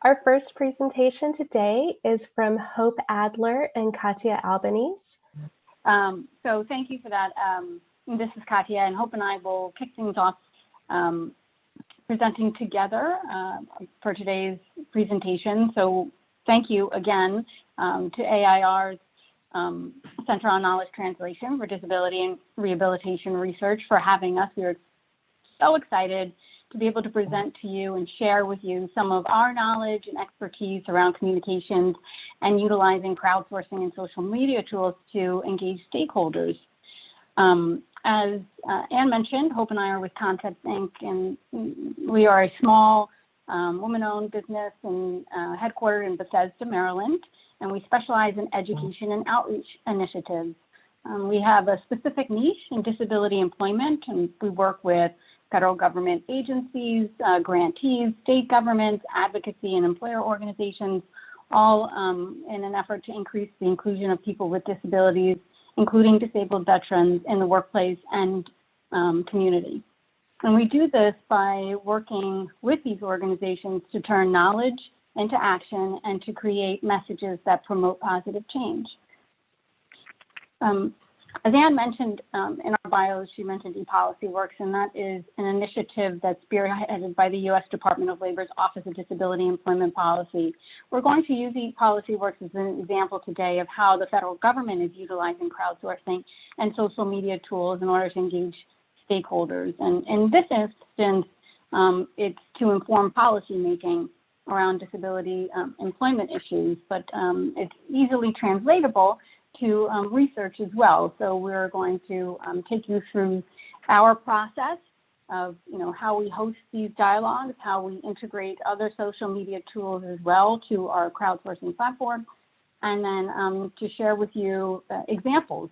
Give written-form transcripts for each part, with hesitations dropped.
Our first presentation today is from Hope Adler and Katya Albanese. So thank you for that. This is Katya, and Hope and I will kick things off presenting together for today's presentation. So thank you again to AIR's Center on Knowledge Translation for Disability and Rehabilitation Research for having us. We are so excited to be able to present to you and share with you some of our knowledge and expertise around communications and utilizing crowdsourcing and social media tools to engage stakeholders. As Anne mentioned, Hope and I are with Concepts Inc., and we are a small woman-owned business and headquartered in Bethesda, Maryland, and we specialize in education and outreach initiatives. We have a specific niche in disability employment, and we work with federal government agencies, grantees, state governments, advocacy and employer organizations, all in an effort to increase the inclusion of people with disabilities, including disabled veterans, in the workplace and community. And we do this by working with these organizations to turn knowledge into action and to create messages that promote positive change. As Anne mentioned in our bios, she mentioned ePolicyWorks, and that is an initiative that's spearheaded by the U.S. Department of Labor's Office of Disability Employment Policy. We're going to use ePolicyWorks as an example today of how the federal government is utilizing crowdsourcing and social media tools in order to engage stakeholders. And in this instance, it's to inform policymaking around disability employment issues, but it's easily translatable to research as well. So we're going to take you through our process of how we host these dialogues, how we integrate other social media tools as well to our crowdsourcing platform, and then to share with you examples,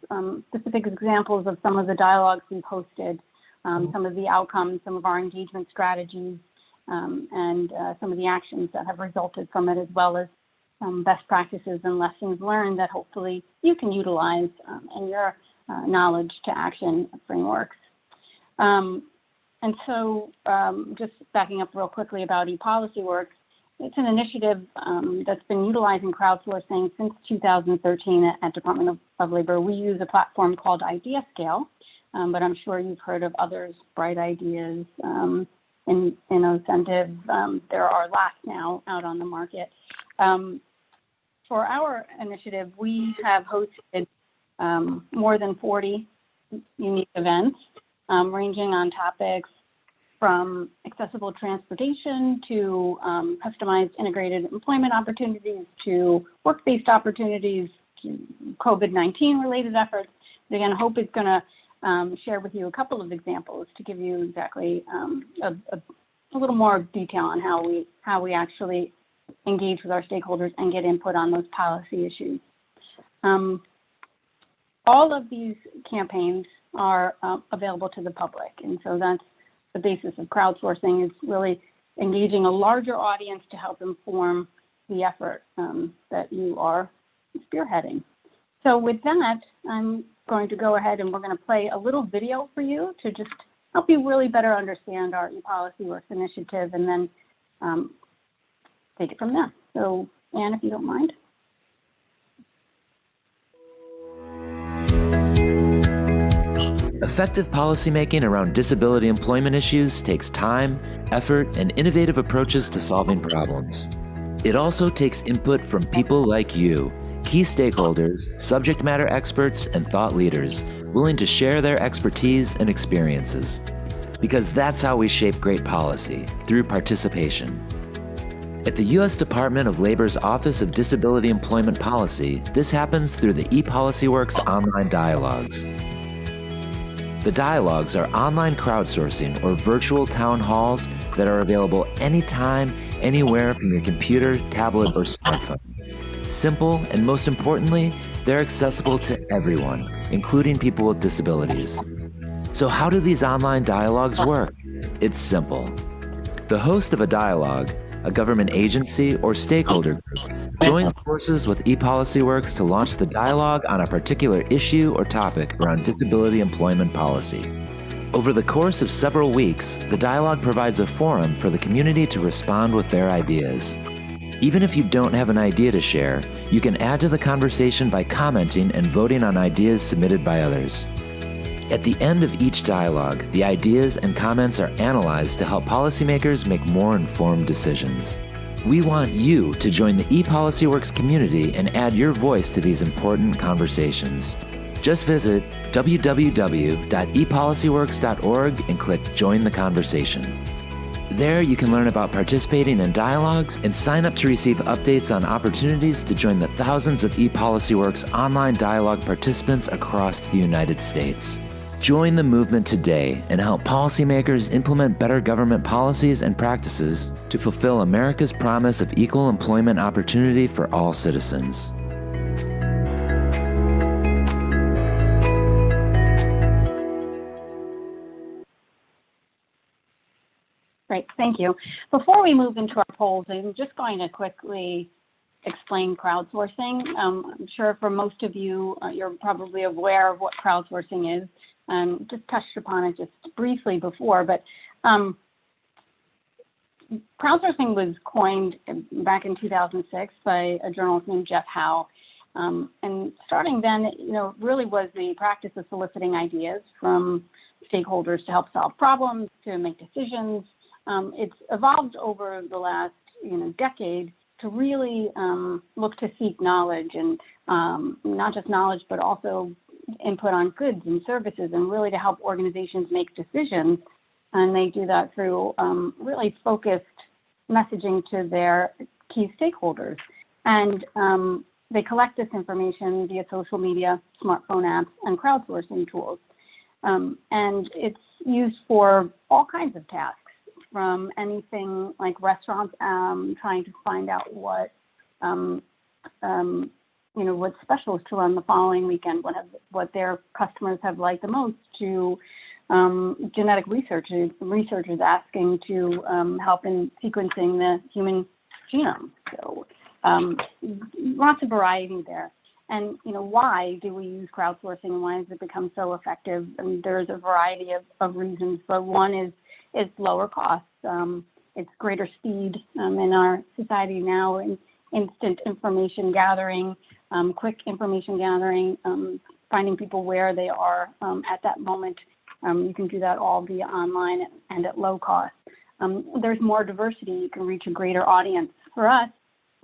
specific examples of some of the dialogues we've hosted, some of the outcomes, some of our engagement strategies, and some of the actions that have resulted from it, as well as best practices and lessons learned that hopefully you can utilize in your knowledge to action frameworks. And so just backing up real quickly about ePolicyWorks, it's an initiative that's been utilizing crowdsourcing since 2013 at Department of Labor. We use a platform called IdeaScale, but I'm sure you've heard of others, Bright Ideas, Innocentive. There are lots now out on the market. For our initiative, we have hosted more than 40 unique events, ranging on topics from accessible transportation to customized integrated employment opportunities to work-based opportunities to COVID-19 related efforts. And again, Hope is going to share with you a couple of examples to give you exactly a little more detail on how we actually engage with our stakeholders and get input on those policy issues. All of these campaigns are available to the public, and so that's the basis of crowdsourcing, is really engaging a larger audience to help inform the effort that you are spearheading. So with that, I'm going to go ahead and we're going to play a little video for you to just help you really better understand our ePolicyWorks initiative, and then take it from there. So, Anne, if you don't mind. Effective policymaking around disability employment issues takes time, effort, and innovative approaches to solving problems. It also takes input from people like you, key stakeholders, subject matter experts, and thought leaders willing to share their expertise and experiences. Because that's how we shape great policy, through participation. At the U.S. Department of Labor's Office of Disability Employment Policy, this happens through the ePolicyWorks online dialogues. The dialogues are online crowdsourcing or virtual town halls that are available anytime, anywhere from your computer, tablet, or smartphone. Simple, and most importantly, they're accessible to everyone, including people with disabilities. So how do these online dialogues work? It's simple. The host of a dialogue, a government agency or stakeholder group, joins forces with ePolicyWorks to launch the dialogue on a particular issue or topic around disability employment policy. Over the course of several weeks, the dialogue provides a forum for the community to respond with their ideas. Even if you don't have an idea to share, you can add to the conversation by commenting and voting on ideas submitted by others. At the end of each dialogue, the ideas and comments are analyzed to help policymakers make more informed decisions. We want you to join the ePolicyWorks community and add your voice to these important conversations. Just visit www.epolicyworks.org and click Join the Conversation. There you can learn about participating in dialogues and sign up to receive updates on opportunities to join the thousands of ePolicyWorks online dialogue participants across the United States. Join the movement today and help policymakers implement better government policies and practices to fulfill America's promise of equal employment opportunity for all citizens. Great, thank you. Before we move into our polls, I'm just going to quickly explain crowdsourcing. I'm sure for most of you, you're probably aware of what crowdsourcing is. Just touched upon it just briefly before, but crowdsourcing was coined back in 2006 by a journalist named Jeff Howe. And starting then, it really was the practice of soliciting ideas from stakeholders to help solve problems, to make decisions. It's evolved over the last decade to really look to seek knowledge, and not just knowledge, but also input on goods and services, and really to help organizations make decisions. And they do that through really focused messaging to their key stakeholders. And they collect this information via social media, smartphone apps, and crowdsourcing tools. And it's used for all kinds of tasks, from anything like restaurants trying to find out what what specials to run the following weekend, what their customers have liked the most, to genetic researchers asking to help in sequencing the human genome. So lots of variety there. And why do we use crowdsourcing, and why has it become so effective? And there's a variety of reasons, but one is it's lower costs. It's greater speed in our society now, in instant information gathering, quick information gathering, finding people where they are at that moment. You can do that all via online and at low cost. There's more diversity. You can reach a greater audience. For us,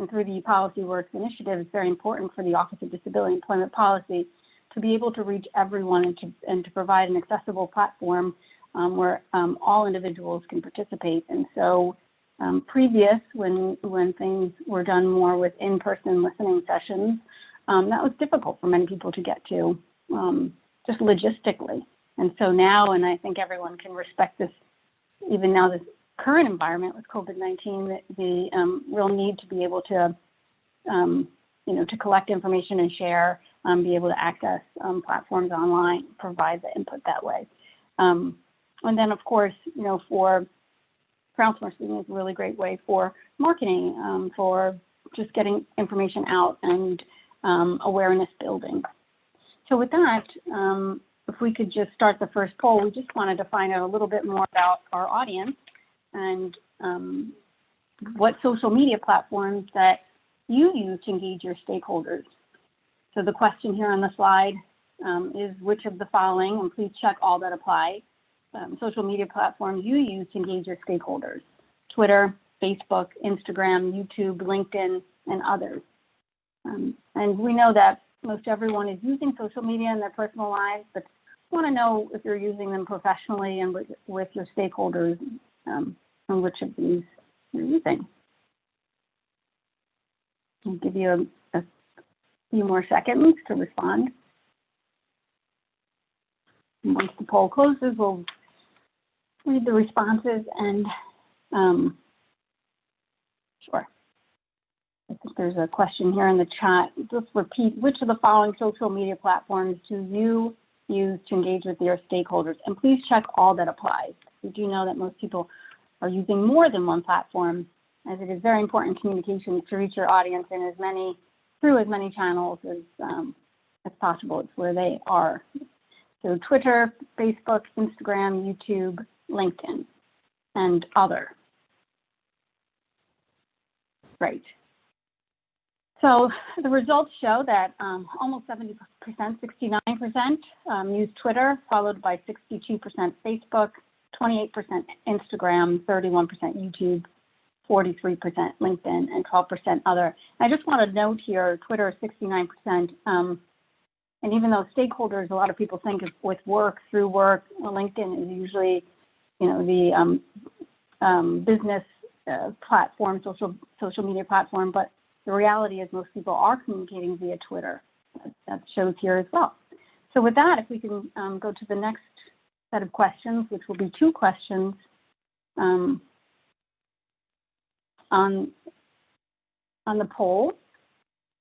and through the ePolicyWorks initiative, it's very important for the Office of Disability Employment Policy to be able to reach everyone and to provide an accessible platform where all individuals can participate. And so previous, when things were done more with in-person listening sessions, that was difficult for many people to get to, just logistically. And so now, and I think everyone can respect this, even now this current environment with COVID-19, the real need to be able to, to collect information and share, be able to access platforms online, provide the input that way. And then, of course, for crowdsourcing is a really great way for marketing, for just getting information out and awareness building. So with that, if we could just start the first poll, we just wanted to find out a little bit more about our audience and what social media platforms that you use to engage your stakeholders. So the question here on the slide is which of the following, and please check all that apply, social media platforms you use to engage your stakeholders: Twitter, Facebook, Instagram, YouTube, LinkedIn, and others. And we know that most everyone is using social media in their personal lives, but we want to know if you're using them professionally and with your stakeholders, and which of these you're using. I'll give you a few more seconds to respond. And once the poll closes, we'll read the responses and sure. I think there's a question here in the chat. Just repeat, which of the following social media platforms do you use to engage with your stakeholders? And please check all that applies. We do know that most people are using more than one platform, as it is very important in communication to reach your audience in through as many channels as possible. It's where they are. So Twitter, Facebook, Instagram, YouTube, LinkedIn, and other. Great. So the results show that almost 70%, 69% use Twitter, followed by 62% Facebook, 28% Instagram, 31% YouTube, 43% LinkedIn, and 12% other. And I just want to note here, Twitter is 69%. And even though stakeholders, a lot of people think of with work, through work, well, LinkedIn is usually, the business platform, social media platform, but the reality is most people are communicating via Twitter. That shows here as well. So with that, if we can go to the next set of questions, which will be 2 questions on the poll.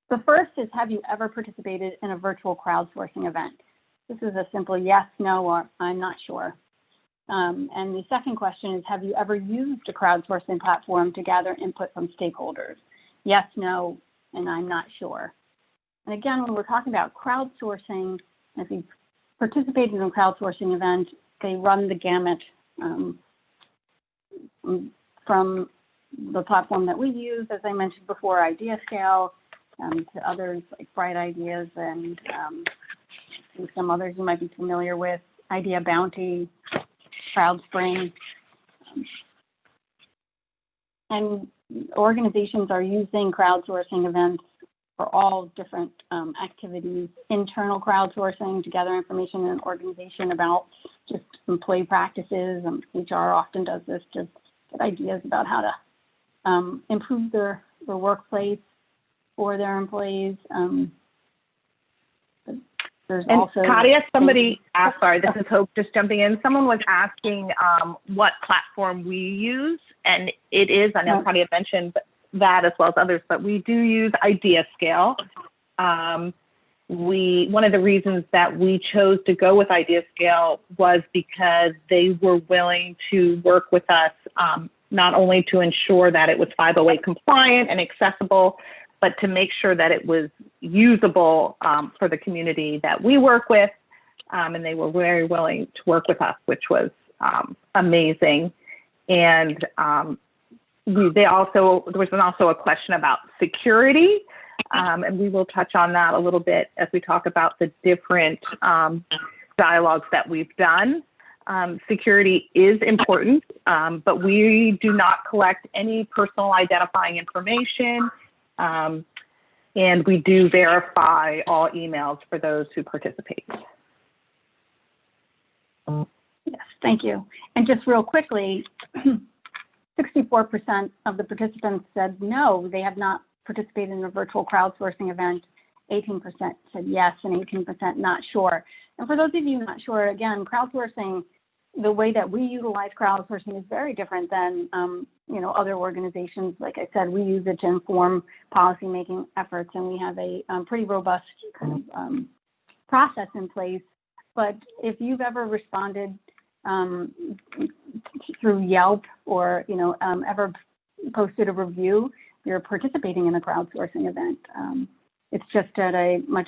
The first is, have you ever participated in a virtual crowdsourcing event? This is a simple yes, no, or I'm not sure. And the second question is, have you ever used a crowdsourcing platform to gather input from stakeholders? Yes, no, and I'm not sure. And again, when we're talking about crowdsourcing, if you've participated in a crowdsourcing event, they run the gamut from the platform that we use, as I mentioned before, IdeaScale, to others like Bright Ideas and some others you might be familiar with, Idea Bounty, CrowdSpring. And organizations are using crowdsourcing events for all different activities, internal crowdsourcing to gather information in an organization about just employee practices. HR often does this to get ideas about how to improve their workplace for their employees. There's and also Katia, somebody asked, sorry, this is Hope just jumping in. Someone was asking what platform we use, and it is, I know Katia mentioned that as well as others, but we do use IdeaScale. One of the reasons that we chose to go with IdeaScale was because they were willing to work with us, not only to ensure that it was 508 compliant and accessible, but to make sure that it was usable for the community that we work with. And they were very willing to work with us, which was amazing. And there was also a question about security. And we will touch on that a little bit as we talk about the different dialogues that we've done. Security is important, but we do not collect any personal identifying information. And we do verify all emails for those who participate. Yes, thank you. And just real quickly, 64% of the participants said no, they have not participated in a virtual crowdsourcing event. 18% said yes, and 18% not sure. And for those of you not sure, again, crowdsourcing, the way that we utilize crowdsourcing is very different than other organizations. Like I said, we use it to inform policymaking efforts, and we have a pretty robust kind of process in place. But if you've ever responded through Yelp or ever posted a review, you're participating in a crowdsourcing event. It's just at a much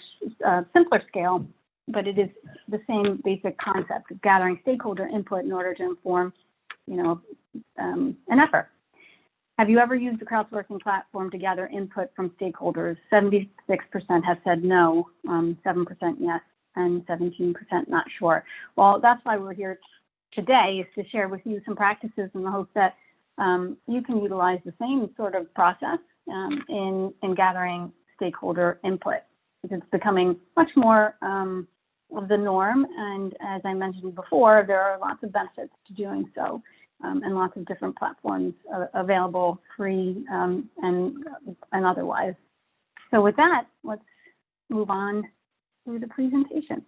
simpler scale, but it is the same basic concept of gathering stakeholder input in order to inform, an effort. Have you ever used a crowdsourcing platform to gather input from stakeholders? 76% have said no, 7% yes, and 17% not sure. Well, that's why we're here today, is to share with you some practices in the hopes that you can utilize the same sort of process in gathering stakeholder input, because it's becoming much more of the norm. And as I mentioned before, there are lots of benefits to doing so, and lots of different platforms available, free and otherwise. So with that, let's move on to the presentation.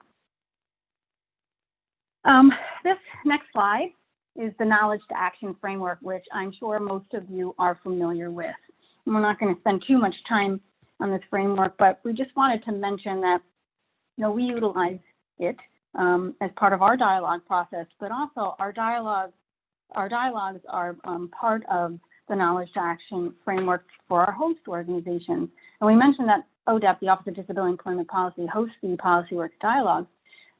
This next slide is the Knowledge to Action framework, which I'm sure most of you are familiar with. And we're not going to spend too much time on this framework, but we just wanted to mention that we utilize it as part of our dialogue process, but also our dialogues are part of the Knowledge to Action framework for our host organizations. And we mentioned that ODEP, the Office of Disability Employment Policy, hosts the PolicyWorks dialogues,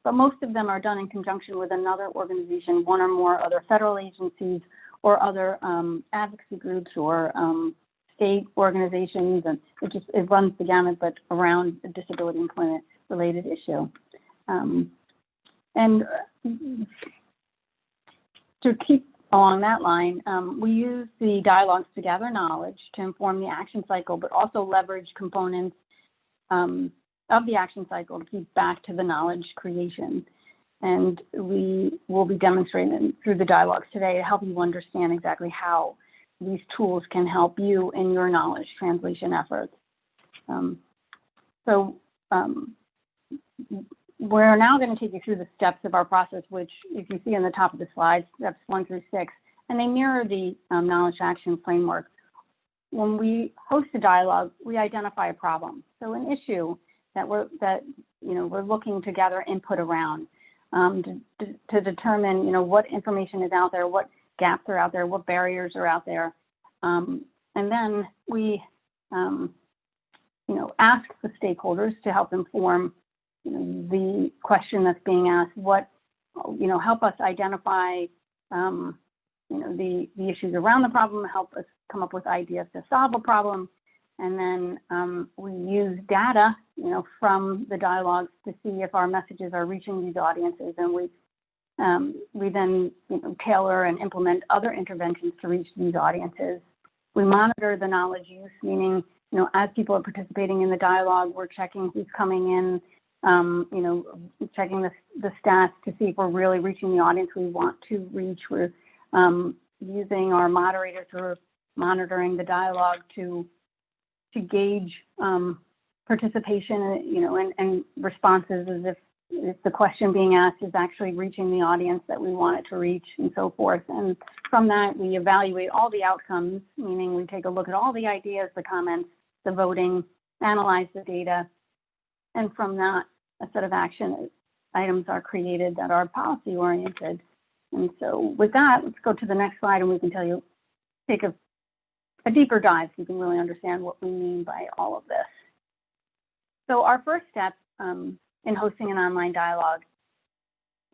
but most of them are done in conjunction with another organization, one or more other federal agencies or other advocacy groups or state organizations, and it runs the gamut, but around a disability employment related issue. And to keep along that line, we use the dialogues to gather knowledge to inform the action cycle, but also leverage components of the action cycle to keep back to the knowledge creation. And we will be demonstrating through the dialogues today to help you understand exactly how these tools can help you in your knowledge translation efforts. We're now going to take you through the steps of our process, which if you see on the top of the slide, steps 1 through 6, and they mirror the knowledge action framework. When we host a dialogue, we identify a problem. So an issue that we're looking to gather input around to determine, what information is out there, what gaps are out there, what barriers are out there. And then we, ask the stakeholders to help inform the question that's being asked, help us identify, the issues around the problem, help us come up with ideas to solve a problem. And then we use data, from the dialogues to see if our messages are reaching these audiences. And we then tailor and implement other interventions to reach these audiences. We monitor the knowledge use, meaning, as people are participating in the dialogue, we're checking who's coming in, checking the stats to see if we're really reaching the audience we want to reach. We're using our moderators who are monitoring the dialogue to gauge participation, and responses as if the question being asked is actually reaching the audience that we want it to reach, and so forth. And from that, we evaluate all the outcomes, meaning we take a look at all the ideas, the comments, the voting, analyze the data, and from that, a set of action items are created that are policy oriented. And so with that, let's go to the next slide and we can take a deeper dive so you can really understand what we mean by all of this. So our first step in hosting an online dialogue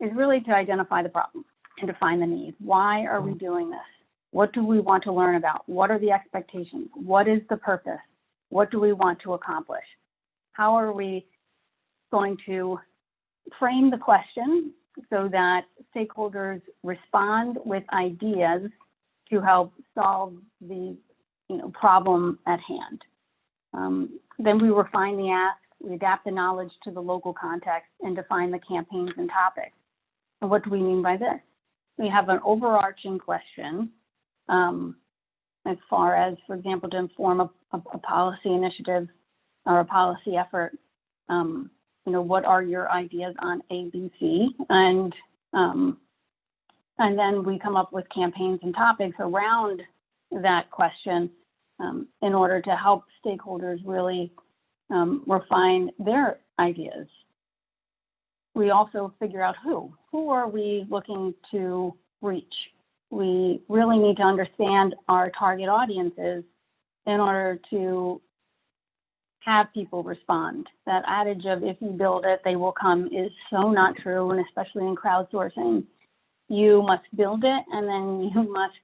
is really to identify the problem and define the need. Why are we doing this? What do we want to learn about? What are the expectations? What is the purpose? What do we want to accomplish? How are we going to frame the question so that stakeholders respond with ideas to help solve the problem at hand? Then we refine the ask, we adapt the knowledge to the local context, and define the campaigns and topics. And what do we mean by this? We have an overarching question as far as, for example, to inform a policy initiative or a policy effort. What are your ideas on ABC? And then we come up with campaigns and topics around that question in order to help stakeholders really refine their ideas. We also figure out who are we looking to reach. We really need to understand our target audiences in order to have people respond. That adage of if you build it, they will come is so not true, and especially in crowdsourcing. You must build it, and then you must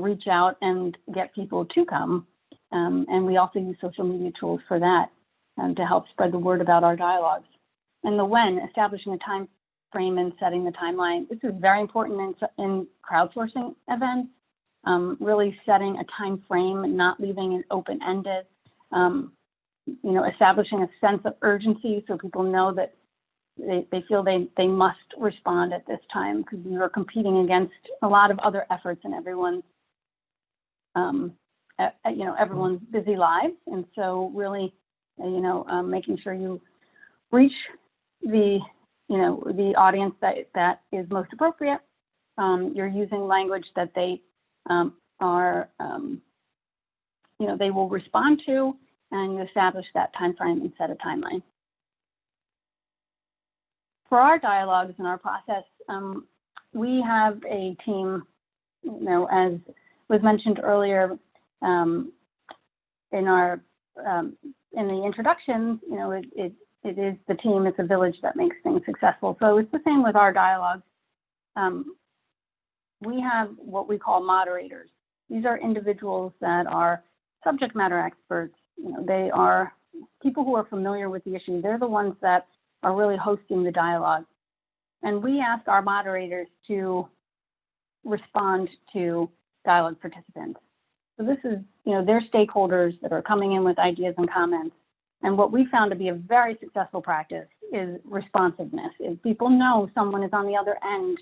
reach out and get people to come. And we also use social media tools for that to help spread the word about our dialogues. And the when, establishing a time frame and setting the timeline. This is very important in crowdsourcing events, really setting a time frame and not leaving it open-ended. Establishing a sense of urgency so people know that they feel they must respond at this time, because we are competing against a lot of other efforts in everyone's busy lives. And so really, making sure you reach the audience that is most appropriate. You're using language that they they will respond to, and you establish that time frame and set a timeline. For our dialogues and our process, we have a team, as was mentioned earlier in the introduction, it is the team, it's a village that makes things successful. So it's the same with our dialogues. We have what we call moderators. These are individuals that are subject matter experts, they are people who are familiar with the issue. They're the ones that are really hosting the dialogue. And we ask our moderators to respond to dialogue participants. So this is, their stakeholders that are coming in with ideas and comments. And what we found to be a very successful practice is responsiveness. If people know someone is on the other end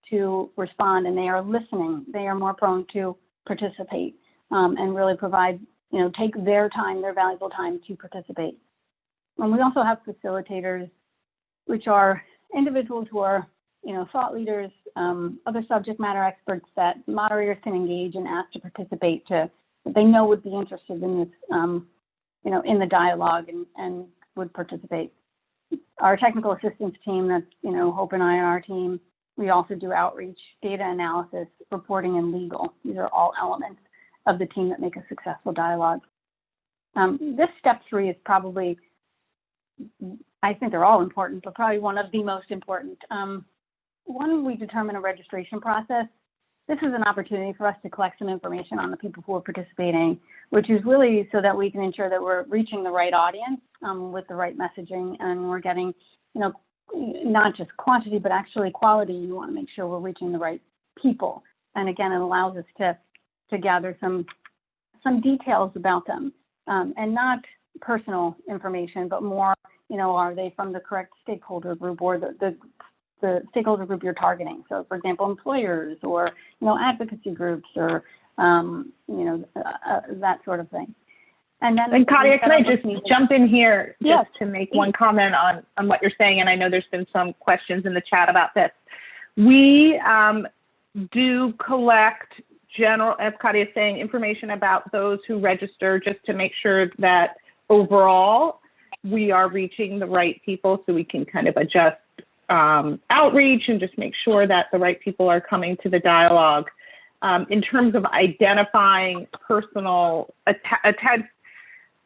to respond and they are listening, they are more prone to participate and really provide, take their time, their valuable time to participate. And we also have facilitators, which are individuals who are, thought leaders, other subject matter experts that moderators can engage and ask to participate that they know would be interested in this, in the dialogue and would participate. Our technical assistance team, that's, Hope and I and our team, we also do outreach, data analysis, reporting, and legal. These are all elements of the team that make a successful dialogue. This step 3 is probably, I think they're all important, but probably one of the most important. When we determine a registration process, this is an opportunity for us to collect some information on the people who are participating, which is really so that we can ensure that we're reaching the right audience with the right messaging, and we're getting, not just quantity, but actually quality. You want to make sure we're reaching the right people. And again, it allows us to gather some details about them, and not personal information, but more, are they from the correct stakeholder group or the stakeholder group you're targeting? So, for example, employers or, advocacy groups or, that sort of thing. And Katia, can I just jump in here yes, to make one comment on what you're saying? And I know there's been some questions in the chat about this. We do collect general, as Katia is saying, information about those who register just to make sure that overall we are reaching the right people, so we can kind of adjust outreach and just make sure that the right people are coming to the dialogue. In terms of identifying personal,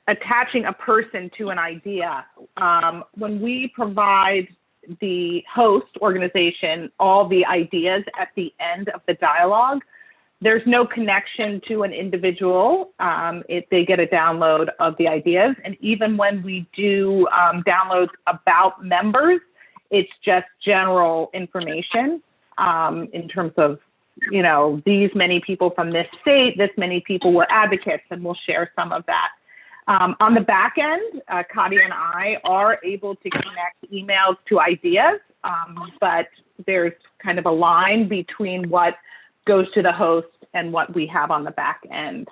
attaching a person to an idea, when we provide the host organization all the ideas at the end of the dialogue, there's no connection to an individual. They get a download of the ideas. And even when we do downloads about members, it's just general information in terms of, these many people from this state, this many people were advocates, and we'll share some of that. On the back end, Katia and I are able to connect emails to ideas, but there's kind of a line between what goes to the host and what we have on the back end.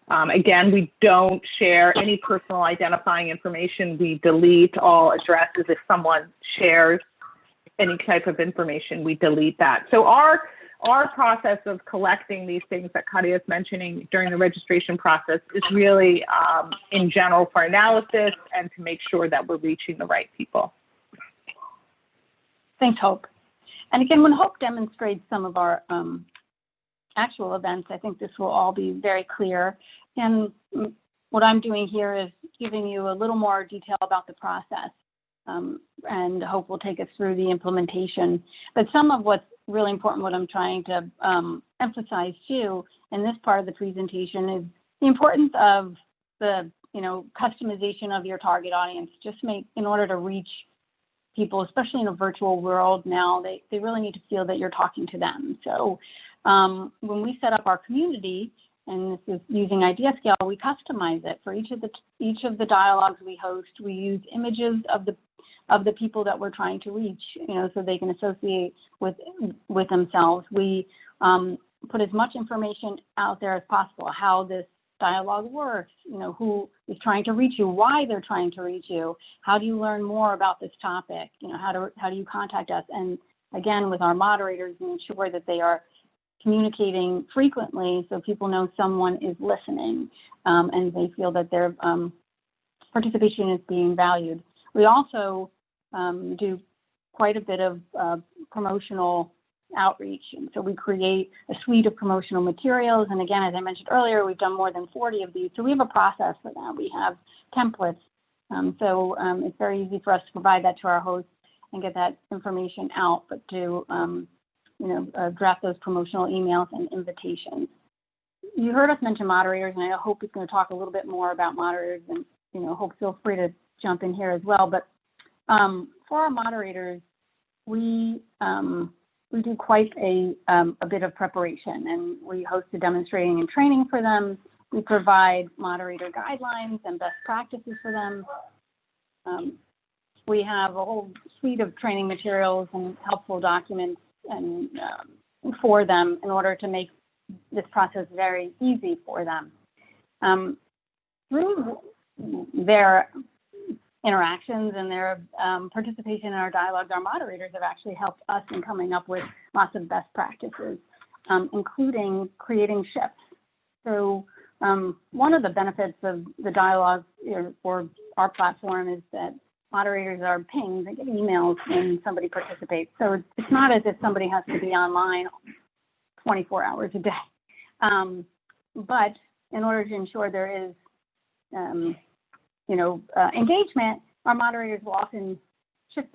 Again, we don't share any personal identifying information. We delete all addresses. If someone shares any type of information, we delete that. So our process of collecting these things that Katia is mentioning during the registration process is really in general for analysis and to make sure that we're reaching the right people. Thanks, Hope. And again, when Hope demonstrates some of our actual events, I think this will all be very clear. And what I'm doing here is giving you a little more detail about the process, and Hope will take us through the implementation. But some of what's really important, what I'm trying to emphasize too in this part of the presentation, is the importance of the customization of your target audience. In order to reach people, especially in a virtual world now, they really need to feel that you're talking to them. So when we set up our community, and this is using IdeaScale, we customize it for each of the dialogues we host. We use images of the people that we're trying to reach, so they can associate with themselves. We put as much information out there as possible, how this dialogue works, who is trying to reach you, why they're trying to reach you, how do you learn more about this topic, how do you contact us, and again, with our moderators, we ensure that they are communicating frequently so people know someone is listening and they feel that their participation is being valued. We also do quite a bit of promotional outreach. And so we create a suite of promotional materials. And again, as I mentioned earlier, we've done more than 40 of these. So we have a process for that. We have templates. So it's very easy for us to provide that to our hosts and get that information out, but to draft those promotional emails and invitations. you heard us mention moderators, and I hope we're going to talk a little bit more about moderators, and Hope, feel free to jump in here as well. But for our moderators, we do quite a bit of preparation, and we host a demonstrating and training for them. We provide moderator guidelines and best practices for them. We have a whole suite of training materials and helpful documents and for them in order to make this process very easy for them. Through their interactions and their participation in our dialogues, our moderators have actually helped us in coming up with lots of best practices, including creating shifts. So one of the benefits of the dialogue or our platform is that moderators are pinged and get emails when somebody participates. So it's not as if somebody has to be online 24 hours a day. But in order to ensure there is, engagement, our moderators will often take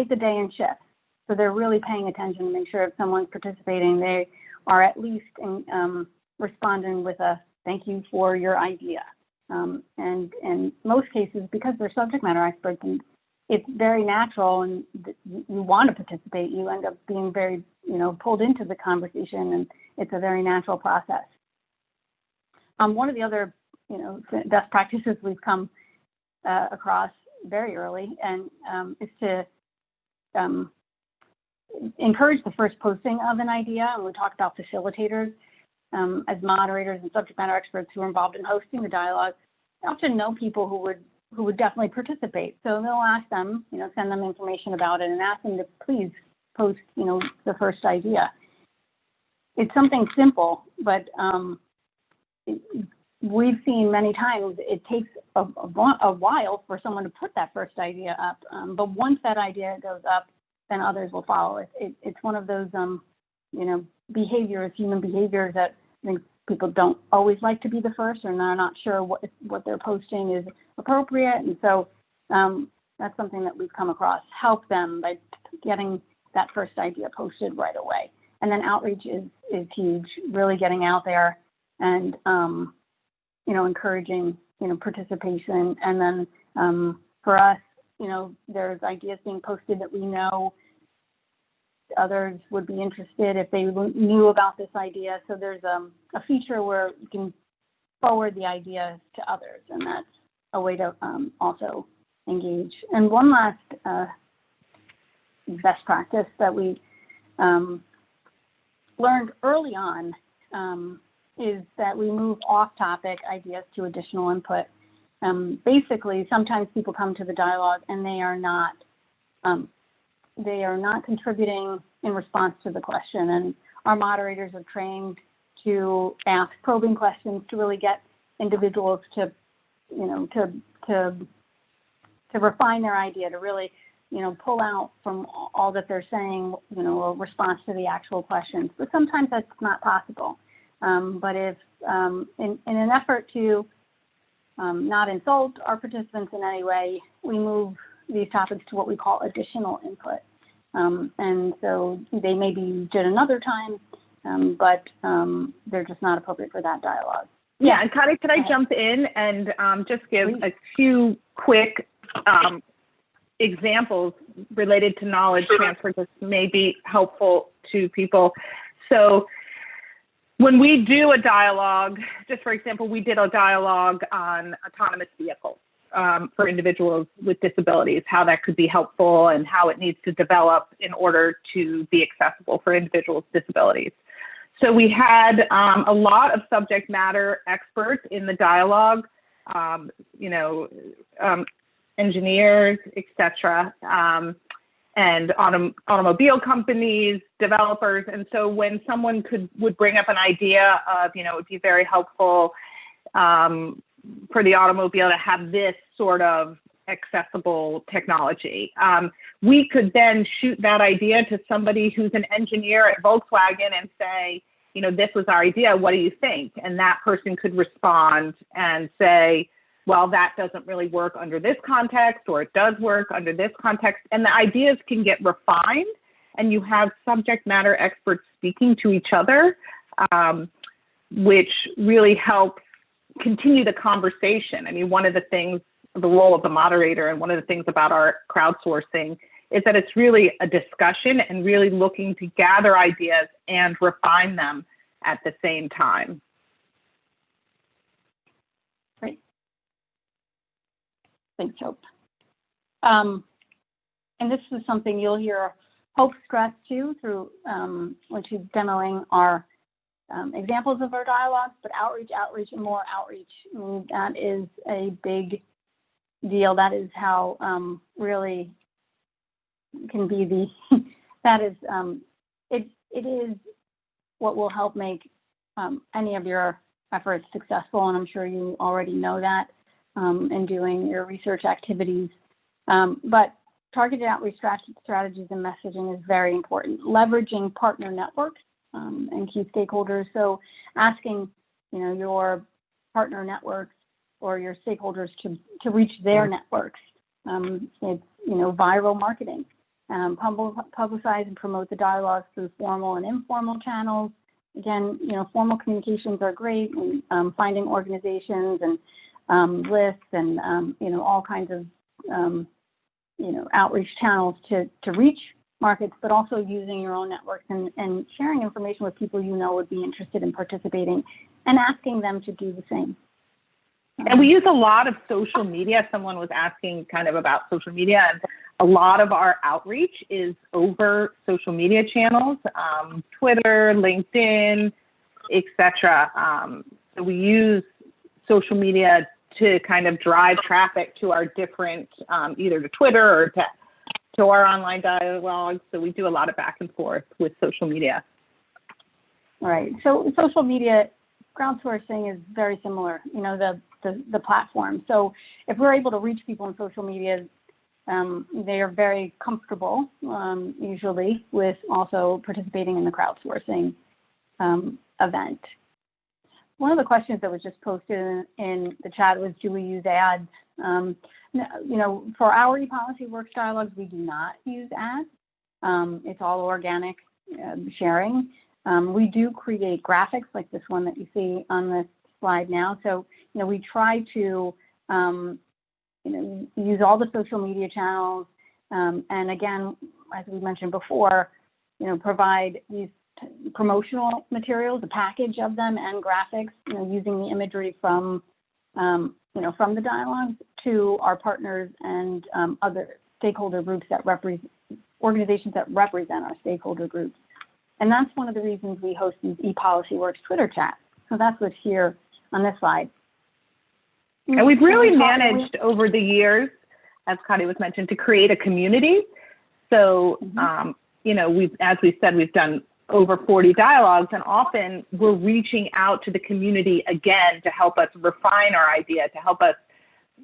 the day in shifts. So they're really paying attention to make sure if someone's participating, they are at least responding with a thank you for your idea. And in most cases, because they're subject matter experts, and it's very natural, and you want to participate, you end up being very, pulled into the conversation, and it's a very natural process. One of the other, best practices we've come across very early, and is to encourage the first posting of an idea. And we talk about facilitators as moderators and subject matter experts who are involved in hosting the dialogue. I often know people who would definitely participate. So they'll ask them, send them information about it and ask them to please post, the first idea. It's something simple, but we've seen many times it takes a while for someone to put that first idea up. But once that idea goes up, then others will follow. It's one of those, behaviors, human behaviors that I think people don't always like to be the first, or they're not sure what they're posting is appropriate. And so that's something that we've come across. Help them by getting that first idea posted right away. And then outreach is huge, really getting out there and, encouraging, participation. And then for us, there's ideas being posted that we know others would be interested if they knew about this idea. So there's a feature where you can forward the idea to others, and that's a way to also engage. And one last best practice that we learned early on is that we move off-topic ideas to additional input. Basically, sometimes people come to the dialogue and they are not contributing in response to the question. And our moderators are trained to ask probing questions to really get individuals to refine their idea, to really, pull out from all that they're saying, a response to the actual questions. But sometimes that's not possible. But if in an effort to not insult our participants in any way, we move these topics to what we call additional input. And so they may be used at another time, but they're just not appropriate for that dialogue. Yeah, and Connie, could I jump in and just give a few quick examples related to knowledge transfer that may be helpful to people. So when we do a dialogue, just for example, we did a dialogue on autonomous vehicles for individuals with disabilities, how that could be helpful and how it needs to develop in order to be accessible for individuals with disabilities. So we had a lot of subject matter experts in the dialogue, engineers, et cetera, and automobile companies, developers. And so when someone would bring up an idea of, it would be very helpful for the automobile to have this sort of accessible technology. We could then shoot that idea to somebody who's an engineer at Volkswagen and say, this was our idea, what do you think? And that person could respond and say, well, that doesn't really work under this context, or it does work under this context. And the ideas can get refined, and you have subject matter experts speaking to each other. which really helps continue the conversation. I mean, one of the things, the role of the moderator, and one of the things about our crowdsourcing is that it's really a discussion and really looking to gather ideas and refine them at the same time. Great. Thanks, Hope. And this is something you'll hear Hope stress too through when she's demoing our examples of our dialogues, but outreach, and more outreach. I mean, that is a big deal. That is how really can be the, that is, it is what will help make any of your efforts successful. And I'm sure you already know that in doing your research activities. But targeted outreach strategies and messaging is very important. Leveraging partner networks and key stakeholders. So asking, your partner networks or your stakeholders to reach their networks. It's, viral marketing. Publicize and promote the dialogues through formal and informal channels. Again, formal communications are great. Finding organizations and lists and, all kinds of, outreach channels to reach markets, but also using your own networks and sharing information with people would be interested in participating and asking them to do the same. And we use a lot of social media. Someone was asking kind of about social media, and a lot of our outreach is over social media channels, Twitter, LinkedIn, etc. So we use social media to kind of drive traffic to our different, either to Twitter or to our online dialogues. So we do a lot of back and forth with social media. All right. So social media crowdsourcing is very similar, the platform. So if we're able to reach people on social media, they are very comfortable, usually, with also participating in the crowdsourcing event. One of the questions that was just posted in the chat was, do we use ads? For our ePolicy Works dialogues, we do not use ads. It's all organic sharing. We do create graphics like this one that you see on this slide now. So, we try to, use all the social media channels. And again, as we mentioned before, provide these promotional materials, a package of them and graphics, using the imagery from the dialogues to our partners and other stakeholder groups that organizations that represent our stakeholder groups. And that's one of the reasons we host these ePolicy Works Twitter chats. So that's what's here on this slide. And we've really managed over the years, as Connie was mentioned, to create a community. So, as we said, we've done over 40 dialogues, and often we're reaching out to the community again to help us refine our idea, to help us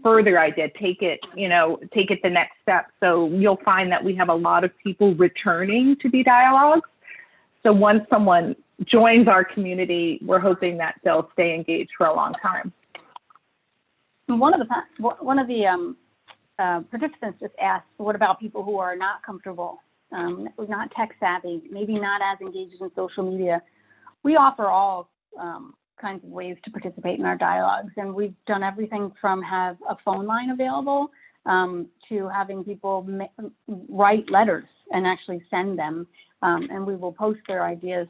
further idea, take it the next step. So you'll find that we have a lot of people returning to the dialogues. So once someone joins our community, we're hoping that they'll stay engaged for a long time. One of the participants just asked, what about people who are not comfortable, not tech savvy, maybe not as engaged in social media? We offer all kinds of ways to participate in our dialogues, and we've done everything from have a phone line available to having people write letters and actually send them, and we will post their ideas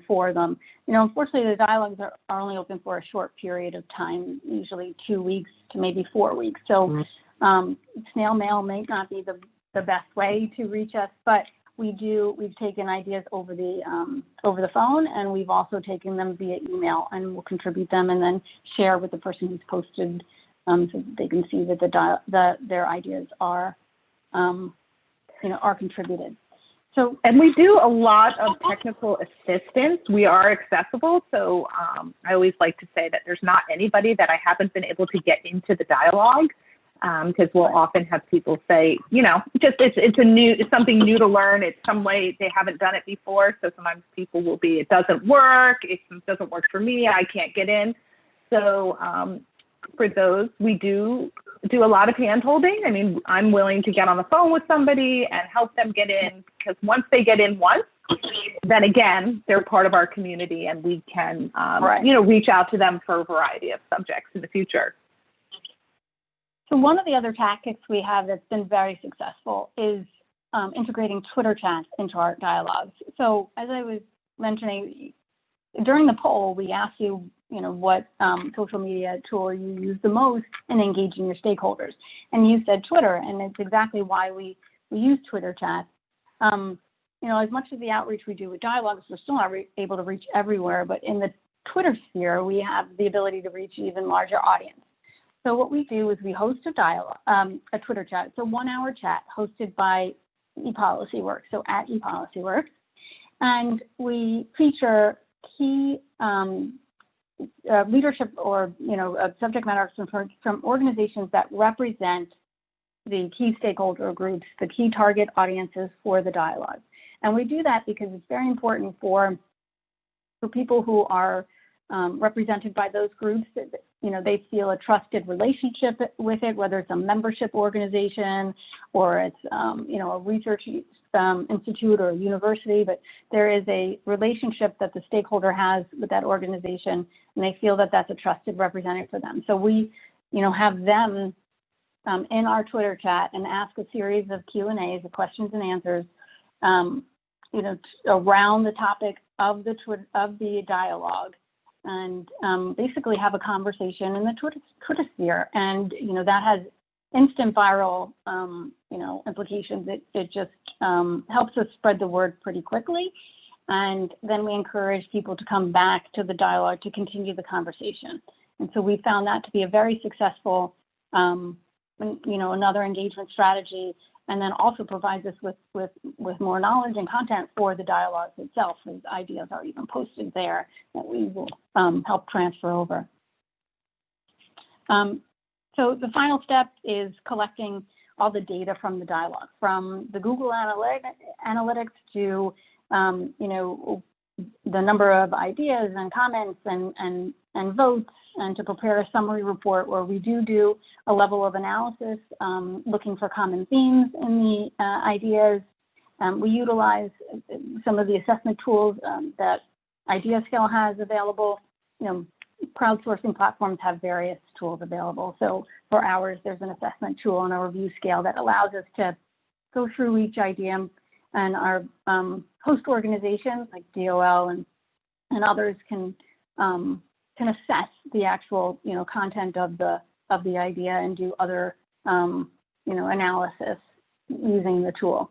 for them. Unfortunately, the dialogues are only open for a short period of time, usually 2 weeks to maybe 4 weeks. So snail mail may not be the best way to reach us, but we've taken ideas over the phone, and we've also taken them via email, and we'll contribute them and then share with the person who's posted, so that they can see that their ideas are contributed. So, and we do a lot of technical assistance. We are accessible. So I always like to say that there's not anybody that I haven't been able to get into the dialogue, because we'll often have people say, it's something new to learn. It's some way they haven't done it before. So sometimes people will be, it doesn't work. It doesn't work for me. I can't get in. So for those, we do a lot of hand holding. I mean, I'm willing to get on the phone with somebody and help them get in, because once they get in once, then again, they're part of our community and we can, Right. reach out to them for a variety of subjects in the future. So one of the other tactics we have that's been very successful is integrating Twitter chats into our dialogues. So as I was mentioning, during the poll, we asked you, what social media tool you use the most in engaging your stakeholders. And you said Twitter, and it's exactly why we use Twitter chats. As much as the outreach we do with dialogues, we're still not able to reach everywhere, but in the Twitter sphere, we have the ability to reach even larger audience. So what we do is we host a dialogue, a Twitter chat. It's a 1-hour chat hosted by ePolicyWorks, so at ePolicyWorks. And we feature key leadership or, subject matter experts from organizations that represent the key stakeholder groups, the key target audiences for the dialogue. And we do that because it's very important for people who are represented by those groups that, they feel a trusted relationship with it, whether it's a membership organization or it's, a research institute or a university, but there is a relationship that the stakeholder has with that organization, and they feel that that's a trusted representative for them. So we, have them in our Twitter chat and ask a series of Q&As, of questions and answers, around the topic of the dialogue, and basically have a conversation in the Twitter sphere. And, that has instant viral, implications. It just helps us spread the word pretty quickly. And then we encourage people to come back to the dialogue to continue the conversation. And so we found that to be a very successful, another engagement strategy, and then also provides us with more knowledge and content for the dialogue itself. These ideas are even posted there that we will help transfer over. So the final step is collecting all the data from the dialogue, from the Google Analytics to the number of ideas and comments and votes, and to prepare a summary report where we do a level of analysis, looking for common themes in the ideas. We utilize some of the assessment tools that IdeaScale has available. Crowdsourcing platforms have various tools available. So for ours, there's an assessment tool and a review scale that allows us to go through each idea, and our host organizations like DOL and others can assess the actual content of the idea and do other analysis using the tool.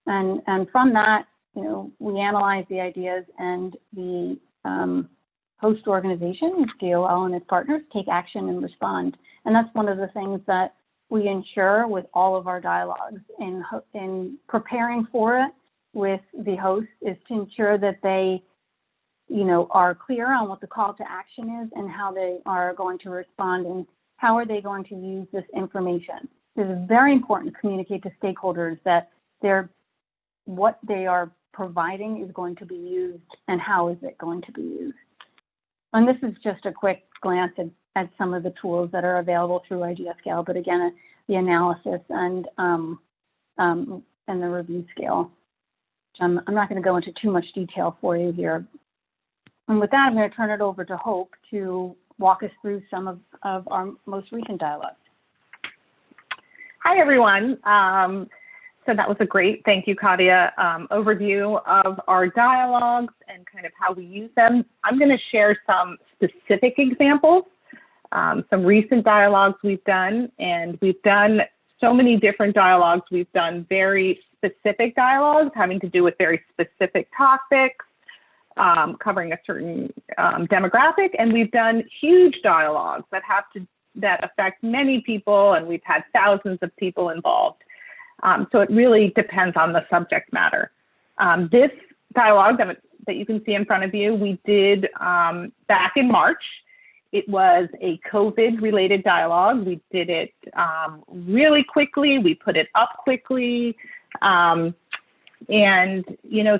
And from that, we analyze the ideas, and the host organization, DOL and its partners, take action and respond. And that's one of the things that we ensure with all of our dialogues in preparing for it with the host, is to ensure that they are clear on what the call to action is and how they are going to respond and how are they going to use this information. It is very important to communicate to stakeholders that what they are providing is going to be used and how is it going to be used. And this is just a quick glance at some of the tools that are available through IdeaScale, but again, the analysis and the review scale. I'm not going to go into too much detail for you here. And with that, I'm going to turn it over to Hope to walk us through some of our most recent dialogues. Hi, everyone. So that was a great, thank you, Katia, overview of our dialogues and kind of how we use them. I'm going to share some specific examples, some recent dialogues we've done, and we've done so many different dialogues. We've done very specific dialogues having to do with very specific topics, covering a certain demographic, and we've done huge dialogues that affect many people, and we've had thousands of people involved. So it really depends on the subject matter. This dialogue that you can see in front of you, we did back in March. It was a COVID-related dialogue. We did it really quickly. We put it up quickly. And,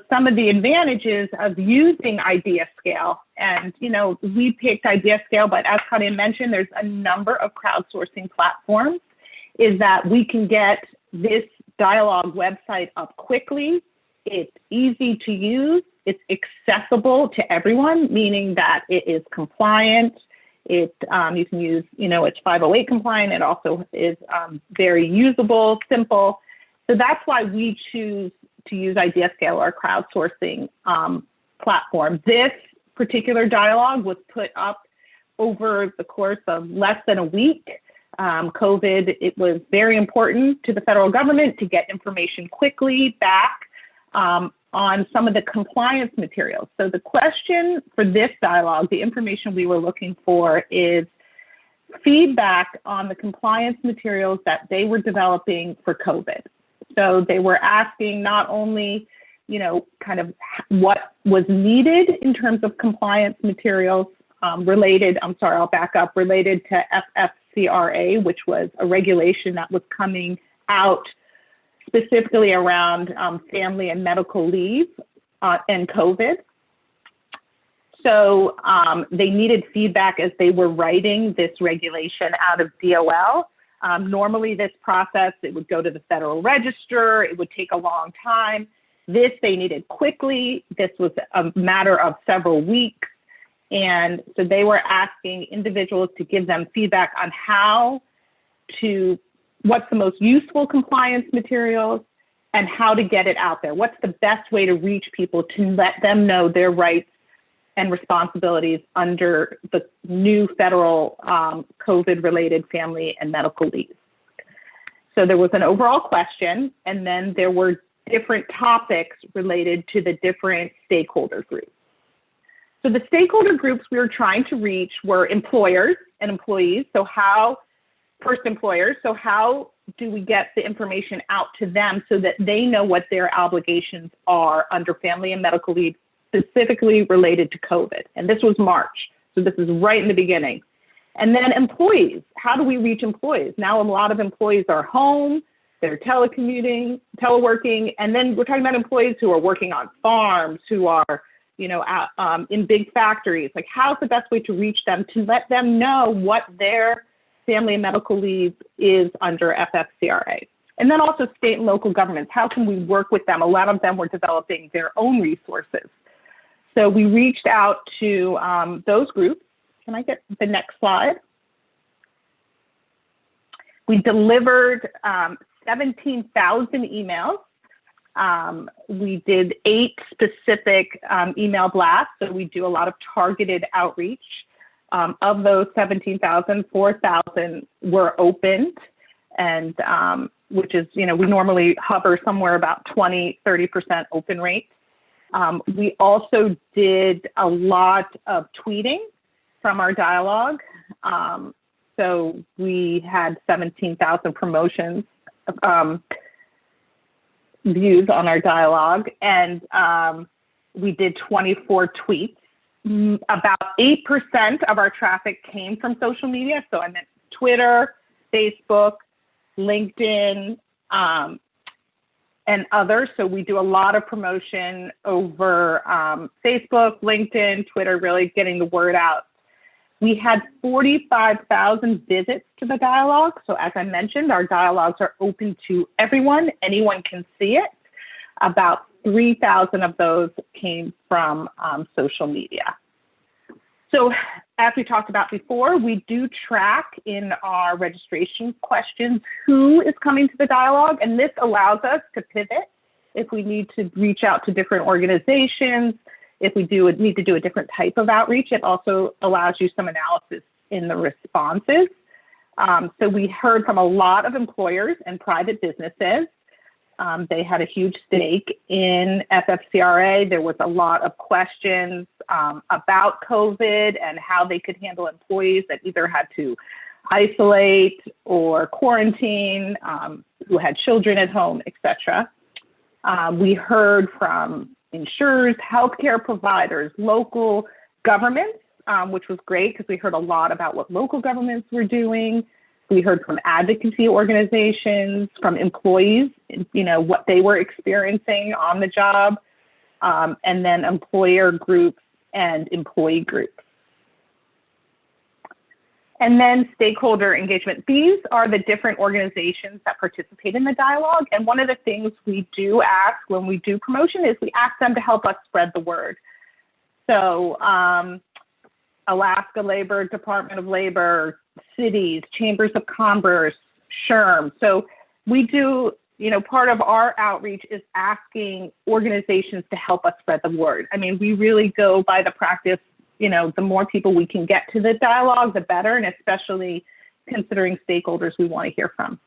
some of the advantages of using IdeaScale, and, we picked IdeaScale, but as Katia mentioned, there's a number of crowdsourcing platforms, is that we can get this dialogue website up quickly It's easy to use. It's accessible to everyone, meaning that it is compliant. You can use, it's 508 compliant. It also is very usable, simple. So that's why we choose to use IdeaScale, our crowdsourcing platform. This particular dialogue was put up over the course of less than a week. COVID, it was very important to the federal government to get information quickly back on some of the compliance materials. So the question for this dialogue, the information we were looking for, is feedback on the compliance materials that they were developing for COVID. So they were asking not only, kind of what was needed in terms of compliance materials related to FFCRA, which was a regulation that was coming out specifically around family and medical leave and COVID. So they needed feedback as they were writing this regulation out of DOL. Normally this process, it would go to the Federal Register. It would take a long time. This they needed quickly. This was a matter of several weeks. And so they were asking individuals to give them feedback on what's the most useful compliance materials and how to get it out there. What's the best way to reach people to let them know their rights and responsibilities under the new federal COVID-related family and medical leave. So there was an overall question, and then there were different topics related to the different stakeholder groups. So the stakeholder groups we were trying to reach were employers and employees. First employers, so how do we get the information out to them so that they know what their obligations are under family and medical leave, specifically related to COVID? And this was March, so this is right in the beginning. And then employees, how do we reach employees? Now a lot of employees are home, they're telecommuting, teleworking, and then we're talking about employees who are working on farms, who are in big factories. Like, how's the best way to reach them to let them know what their family and medical leave is under FFCRA? And then also state and local governments. How can we work with them? A lot of them were developing their own resources. So we reached out to those groups. Can I get the next slide? We delivered 17,000 emails. We did 8 specific email blasts. So we do a lot of targeted outreach. Of those 17,000, 4,000 were opened, and which is, we normally hover somewhere about 20-30% open rate. We also did a lot of tweeting from our dialogue. So we had 17,000 promotions, views on our dialogue, and we did 24 tweets. About 8% of our traffic came from social media. So I meant Twitter, Facebook, LinkedIn, and others. So we do a lot of promotion over Facebook, LinkedIn, Twitter, really getting the word out. We had 45,000 visits to the dialogue. So as I mentioned, our dialogues are open to everyone. Anyone can see it. About 3,000 of those came from social media. So as we talked about before, we do track in our registration questions who is coming to the dialogue, and this allows us to pivot if we need to reach out to different organizations, if we need to do a different type of outreach. It also allows you some analysis in the responses. So we heard from a lot of employers and private businesses. They had a huge stake in FFCRA. There was a lot of questions about COVID and how they could handle employees that either had to isolate or quarantine, who had children at home, etc. We heard from insurers, healthcare providers, local governments, which was great because we heard a lot about what local governments were doing. We heard from advocacy organizations, from employees, what they were experiencing on the job, and then employer groups and employee groups. And then stakeholder engagement. These are the different organizations that participate in the dialogue. And one of the things we do ask when we do promotion is we ask them to help us spread the word. So Alaska Labor, Department of Labor, cities, chambers of commerce, SHRM. So we do, part of our outreach is asking organizations to help us spread the word. I mean, we really go by the practice, the more people we can get to the dialogue, the better, and especially considering stakeholders we want to hear from.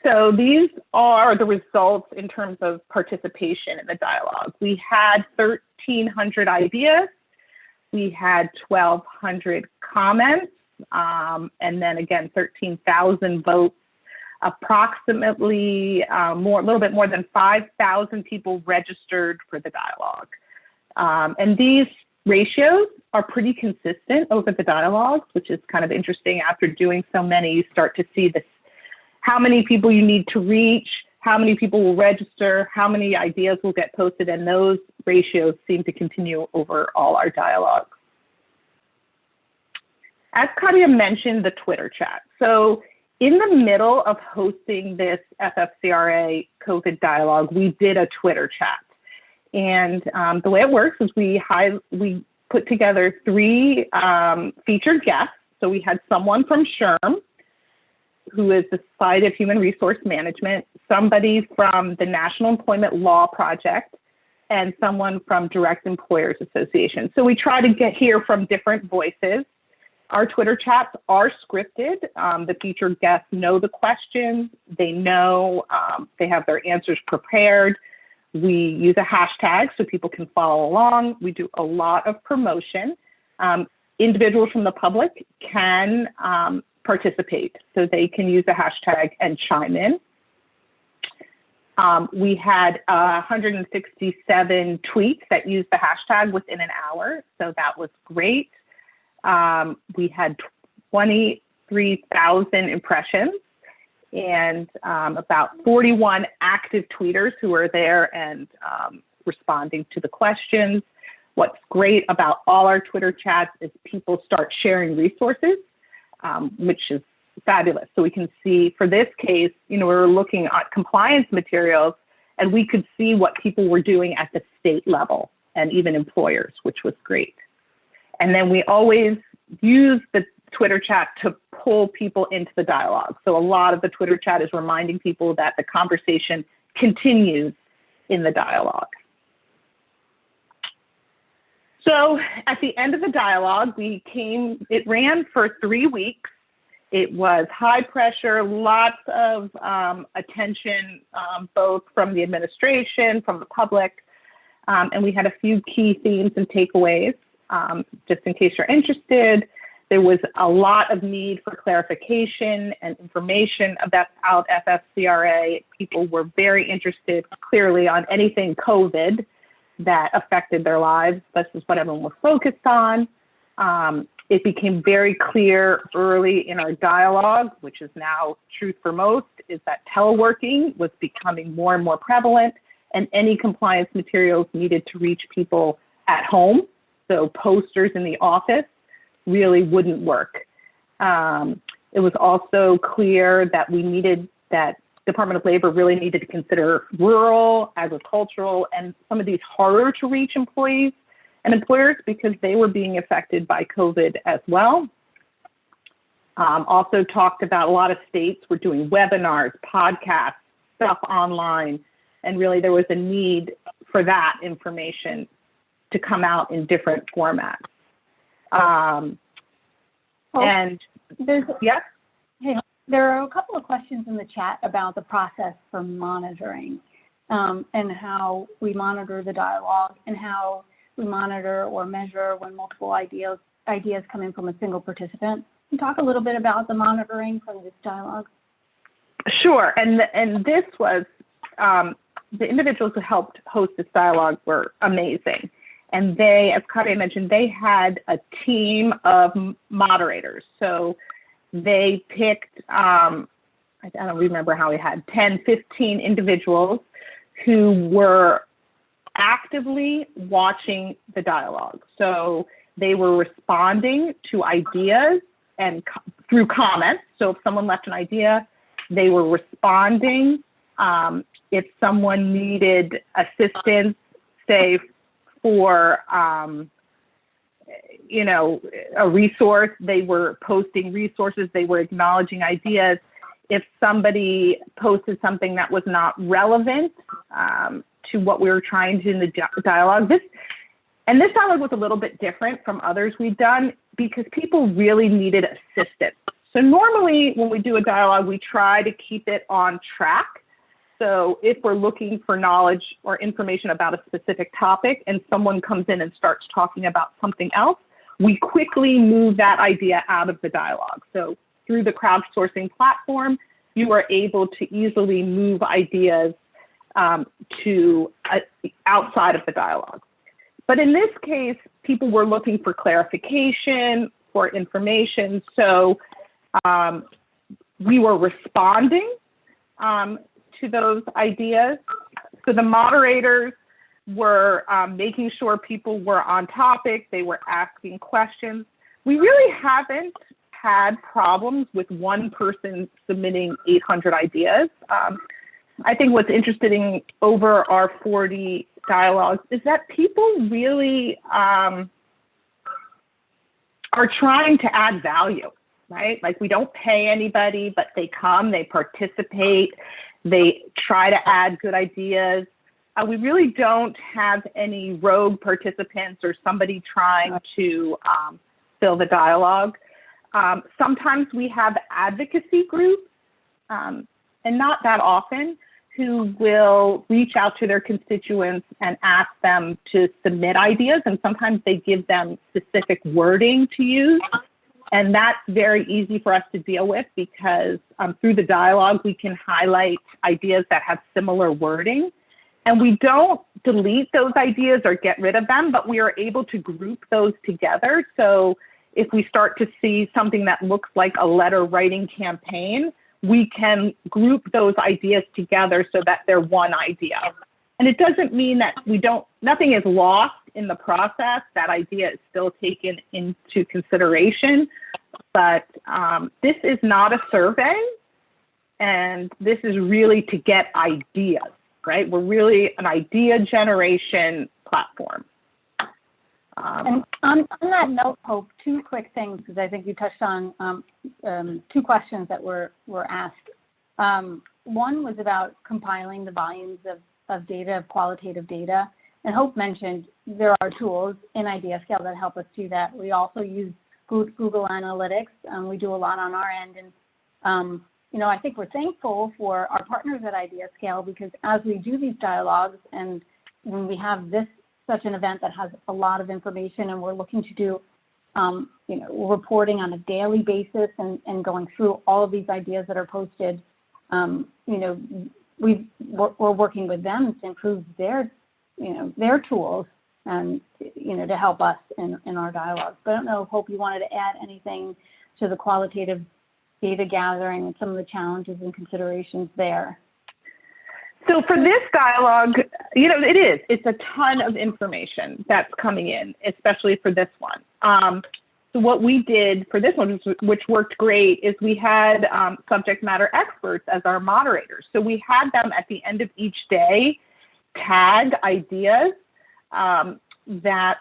So these are the results in terms of participation in the dialogue. We had 1,300 ideas. We had 1,200 comments, and then again, 13,000 votes. Approximately a little bit more than 5,000 people registered for the dialogue. And these ratios are pretty consistent over the dialogues, which is kind of interesting. After doing so many, you start to see this, how many people you need to reach, how many people will register, how many ideas will get posted, and those ratios seem to continue over all our dialogues. As Katia mentioned, the Twitter chat. So in the middle of hosting this FFCRA COVID dialogue, we did a Twitter chat. And the way it works is we put together 3 featured guests. So we had someone from SHRM, who is the Society of Human Resource Management, somebody from the National Employment Law Project, and someone from Direct Employers Association. So we try to hear from different voices. Our Twitter chats are scripted. The featured guests know the questions. They know, they have their answers prepared. We use a hashtag so people can follow along. We do a lot of promotion. Individuals from the public can participate, so they can use a hashtag and chime in. We had 167 tweets that used the hashtag within an hour, so that was great. We had 23,000 impressions and about 41 active tweeters who were there and responding to the questions. What's great about all our Twitter chats is people start sharing resources, which is fabulous. So we can see, for this case, we were looking at compliance materials, and we could see what people were doing at the state level and even employers, which was great. And then we always use the Twitter chat to pull people into the dialogue. So a lot of the Twitter chat is reminding people that the conversation continues in the dialogue. So at the end of the dialogue, it ran for 3 weeks. It was high pressure, lots of attention, both from the administration, from the public, and we had a few key themes and takeaways. Just in case you're interested, there was a lot of need for clarification and information about FFCRA. People were very interested, clearly, on anything COVID that affected their lives. This is what everyone was focused on. It became very clear early in our dialogue, which is now truth for most, is that teleworking was becoming more and more prevalent, and any compliance materials needed to reach people at home. So posters in the office really wouldn't work. It was also clear that that Department of Labor really needed to consider rural, agricultural, and some of these harder to reach employees and employers because they were being affected by COVID as well. Also talked about a lot of states were doing webinars, podcasts, stuff online, and really there was a need for that information to come out in different formats. Yes? Hey, there are a couple of questions in the chat about the process for monitoring and how we monitor the dialogue and how we monitor or measure when multiple ideas come in from a single participant. Can you talk a little bit about the monitoring from this dialogue? Sure, and this was, the individuals who helped host this dialogue were amazing. And they, as Katia mentioned, they had a team of moderators. So they picked, I don't remember how we had 10, 15 individuals who were actively watching the dialogue. So they were responding to ideas and through comments. So if someone left an idea, they were responding. If someone needed assistance, say for, you know, a resource, they were posting resources, they were acknowledging ideas. If somebody posted something that was not relevant to what we were trying to do in the dialogue, this dialogue was a little bit different from others we've done because people really needed assistance. So normally when we do a dialogue, we try to keep it on track. So if we're looking for knowledge or information about a specific topic and someone comes in and starts talking about something else, we quickly move that idea out of the dialogue. So through the crowdsourcing platform, you are able to easily move ideas to outside of the dialogue. But in this case, people were looking for clarification, for information. So we were responding to those ideas. So the moderators were making sure people were on topic. They were asking questions. We really haven't had problems with one person submitting 800 ideas. I think what's interesting over our 40 dialogues is that people really are trying to add value, right? Like we don't pay anybody, but they come, they participate, they try to add good ideas. We really don't have any rogue participants or somebody trying to fill the dialogue. Sometimes we have advocacy groups, and not that often, who will reach out to their constituents and ask them to submit ideas. And sometimes they give them specific wording to use. And that's very easy for us to deal with because through the dialogue, we can highlight ideas that have similar wording. And we don't delete those ideas or get rid of them, but we are able to group those together. So if we start to see something that looks like a letter writing campaign, we can group those ideas together so that they're one idea. And it doesn't mean that nothing is lost in the process. That idea is still taken into consideration. But this is not a survey, and this is really to get ideas, right? We're really an idea generation platform. And on that note, Hope, two quick things, because I think you touched on two questions that were asked. One was about compiling the volumes of data, of qualitative data. And Hope mentioned there are tools in IdeaScale that help us do that. We also use Google Analytics. We do a lot on our end. And, you know, I think we're thankful for our partners at IdeaScale because as we do these dialogues and when we have such an event that has a lot of information and we're looking to do, you know, reporting on a daily basis and going through all of these ideas that are posted, you know, we're working with them to improve their tools and, you know, to help us in our dialogue. But I don't know, Hope, you wanted to add anything to the qualitative data gathering and some of the challenges and considerations there. So for this dialogue, you know, it's a ton of information that's coming in, especially for this one. So what we did for this one, which worked great, is we had subject matter experts as our moderators. So we had them at the end of each day tag ideas that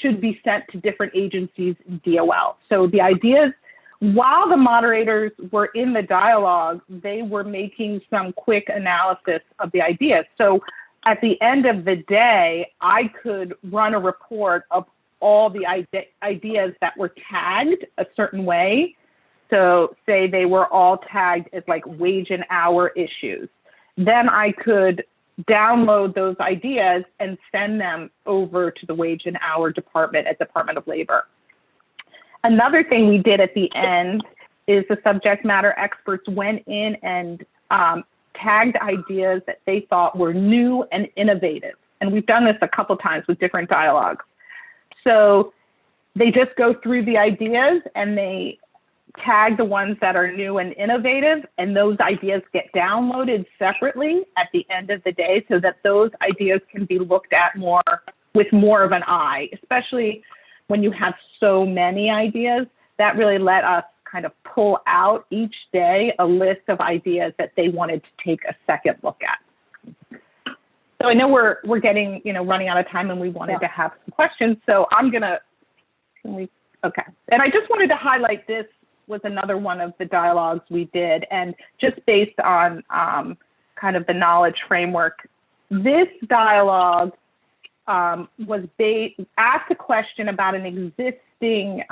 should be sent to different agencies in DOL. So the ideas, while the moderators were in the dialogue, they were making some quick analysis of the ideas. So at the end of the day, I could run a report of all the ideas that were tagged a certain way. So say they were all tagged as like wage and hour issues. Then I could download those ideas and send them over to the Wage and Hour Department at Department of Labor. Another thing we did at the end is the subject matter experts went in and tagged ideas that they thought were new and innovative. And we've done this a couple times with different dialogues. So they just go through the ideas and they tag the ones that are new and innovative, and those ideas get downloaded separately at the end of the day so that those ideas can be looked at more with more of an eye, especially when you have so many ideas. That really let us kind of pull out each day a list of ideas that they wanted to take a second look at. So I know we're getting, running out of time, and we wanted to have some questions. So I'm gonna, okay. And I just wanted to highlight, this was another one of the dialogues we did, and just based on kind of the knowledge framework, this dialogue was asked a question about an existing,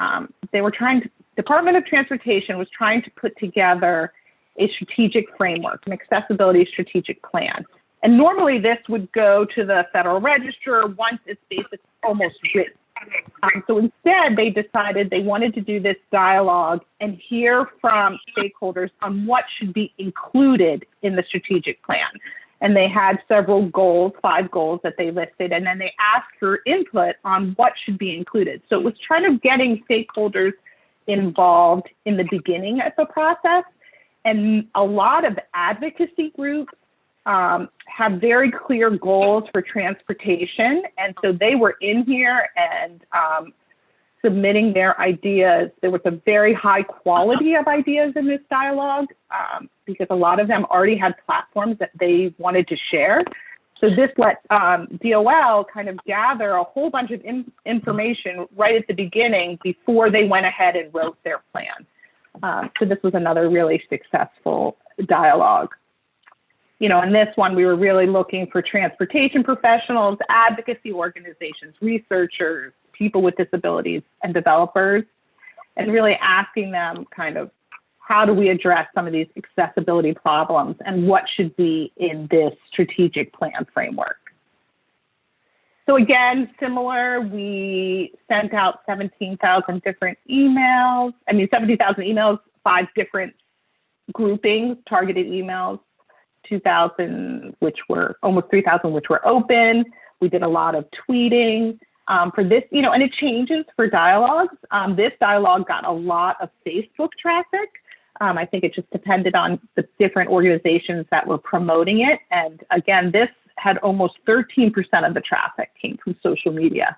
Department of Transportation was trying to put together a strategic framework, an accessibility strategic plan. And normally this would go to the Federal Register once it's basically almost written. So instead, they decided they wanted to do this dialogue and hear from stakeholders on what should be included in the strategic plan. And they had several goals, 5 goals that they listed, and then they asked for input on what should be included. So it was trying to getting stakeholders involved in the beginning of the process. And a lot of advocacy groups have very clear goals for transportation. And so they were in here and submitting their ideas. There was a very high quality of ideas in this dialogue because a lot of them already had platforms that they wanted to share. So this let DOL kind of gather a whole bunch of information right at the beginning before they went ahead and wrote their plan. So this was another really successful dialogue. In this one, we were really looking for transportation professionals, advocacy organizations, researchers, people with disabilities, and developers, and really asking them kind of, how do we address some of these accessibility problems and what should be in this strategic plan framework? So again, similar, we sent out 17,000 different emails, 17,000 emails, 5 different groupings, targeted emails, 2,000, which were almost 3,000, which were open. We did a lot of tweeting for this, and it changes for dialogues. This dialogue got a lot of Facebook traffic. I think it just depended on the different organizations that were promoting it. And again, this had almost 13% of the traffic came from social media.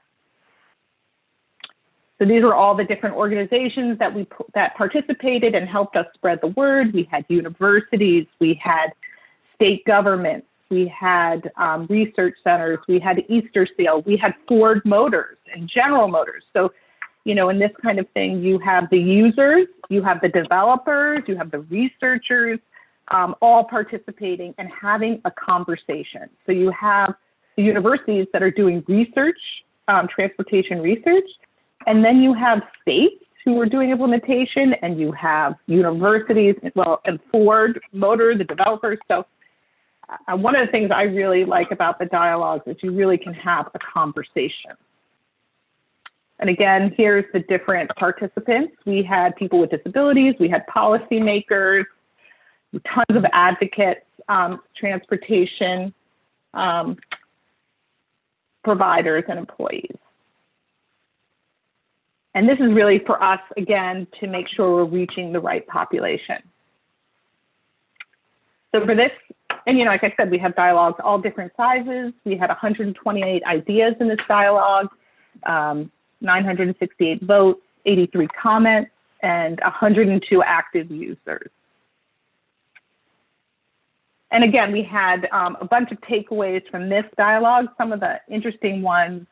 So these were all the different organizations that participated and helped us spread the word. We had universities, we had state governments, we had research centers, we had Easter Seal, we had Ford Motors and General Motors. So, in this kind of thing, you have the users, you have the developers, you have the researchers, all participating and having a conversation. So you have the universities that are doing research, transportation research, and then you have states who are doing implementation, and you have universities, and Ford Motor, the developers. So one of the things I really like about the dialogues is you really can have a conversation. And again, here's the different participants. We had people with disabilities, we had policymakers, tons of advocates, transportation providers and employees. And this is really for us, again, to make sure we're reaching the right population. So for this, and like I said, we have dialogues all different sizes. We had 128 ideas in this dialogue, 968 votes, 83 comments, and 102 active users. And again, we had a bunch of takeaways from this dialogue. Some of the interesting ones,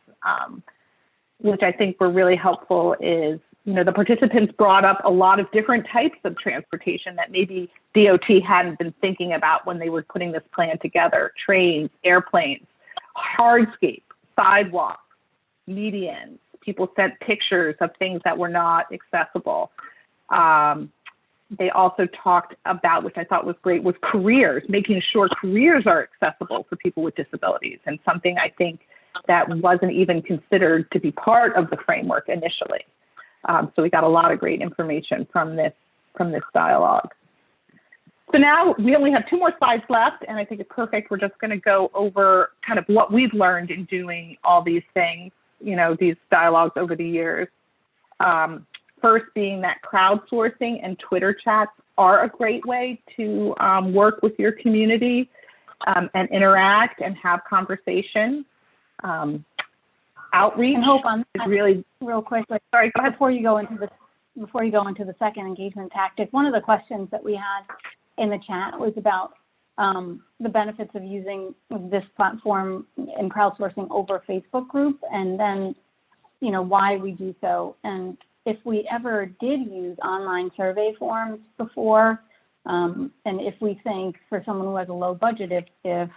which I think were really helpful, is the participants brought up a lot of different types of transportation that maybe DOT hadn't been thinking about when they were putting this plan together: trains, airplanes, hardscape, sidewalks, medians. People sent pictures of things that were not accessible. They also talked about, which I thought was great, was careers, making sure careers are accessible for people with disabilities, and something I think that wasn't even considered to be part of the framework initially. So we got a lot of great information from this dialogue. So now we only have 2 more slides left, and I think it's perfect. We're just going to go over kind of what we've learned in doing all these things, these dialogues over the years. First being that crowdsourcing and Twitter chats are a great way to work with your community and interact and have conversation. outreach And Hope, on is that, really, real quick, sorry, go ahead. before you go into the second engagement tactic, one of the questions that we had in the chat was about the benefits of using this platform in crowdsourcing over Facebook group, and then, you know, why we do so. And if we ever did use online survey forms before, and if we think for someone who has a low budget, if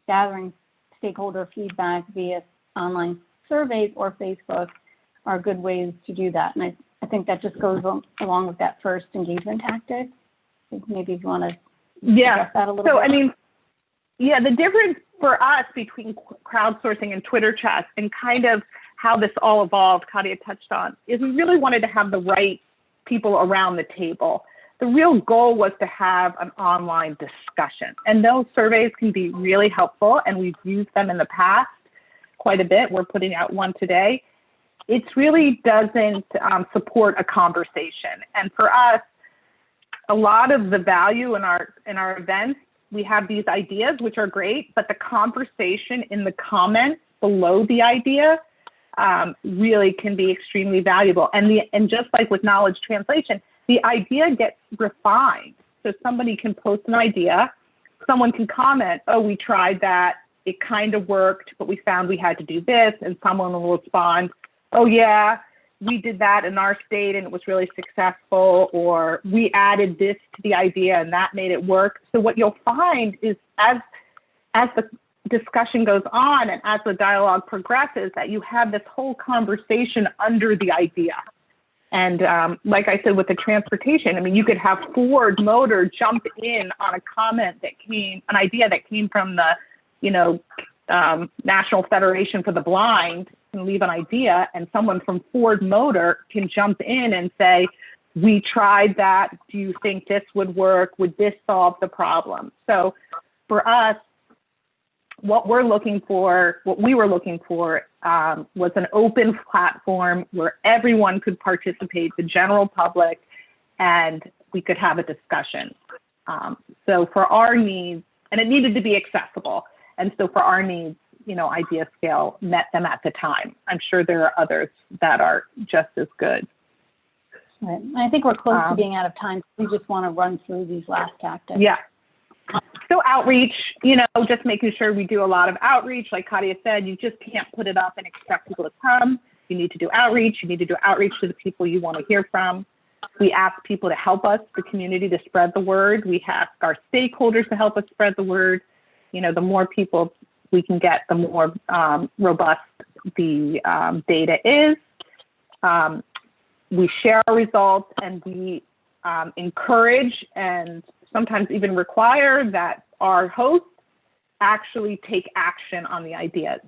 gathering stakeholder feedback via online surveys or Facebook are good ways to do that. And I think that just goes along with that first engagement tactic. Maybe if you want to address that a little bit. So, I mean, yeah, the difference for us between crowdsourcing and Twitter chats and kind of how this all evolved, Katia touched on, is we really wanted to have the right people around the table. The real goal was to have an online discussion. And those surveys can be really helpful, and we've used them in the past quite a bit. We're putting out one today. It really doesn't support a conversation. And for us, a lot of the value in our events, we have these ideas, which are great, but the conversation in the comments below the idea really can be extremely valuable. And just like with knowledge translation, the idea gets refined. So somebody can post an idea, someone can comment, oh, we tried that, it kind of worked, but we found we had to do this, and someone will respond, oh yeah, we did that in our state and it was really successful, or we added this to the idea and that made it work. So what you'll find is as the discussion goes on and as the dialogue progresses, that you have this whole conversation under the idea. And like I said, with the transportation, I mean, you could have Ford Motor jump in on a comment that came, an idea that came from the, you know, National Federation for the Blind, and leave an idea, and someone from Ford Motor can jump in and say, we tried that, do you think this would work? Would this solve the problem? So for us, what we were looking for was an open platform where everyone could participate, the general public, and we could have a discussion. So for our needs, and it needed to be accessible. And so for our needs, you know, IdeaScale met them at the time. I'm sure there are others that are just as good. Right. I think we're close to being out of time. We just want to run through these last tactics. Yeah. So outreach, you know, just making sure we do a lot of outreach. Like Katia said, you just can't put it up and expect people to come. You need to do outreach. You need to do outreach to the people you want to hear from. We ask people to help us, the community, to spread the word. We ask our stakeholders to help us spread the word. You know, the more people we can get, the more robust the data is. We share our results, and we encourage and sometimes even require that our hosts actually take action on the ideas.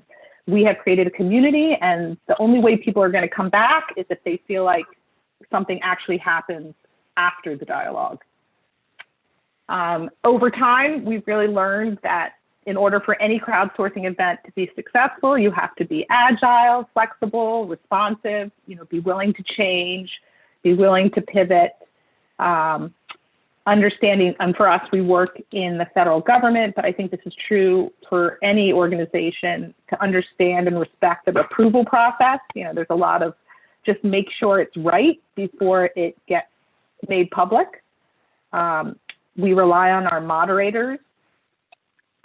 We have created a community, and the only way people are going to come back is if they feel like something actually happens after the dialogue. Over time, we've really learned that in order for any crowdsourcing event to be successful, you have to be agile, flexible, responsive, you know, be willing to change, be willing to pivot, understanding, and for us, we work in the federal government, but I think this is true for any organization, to understand and respect the approval process. You know, there's a lot of just make sure it's right before it gets made public. We rely on our moderators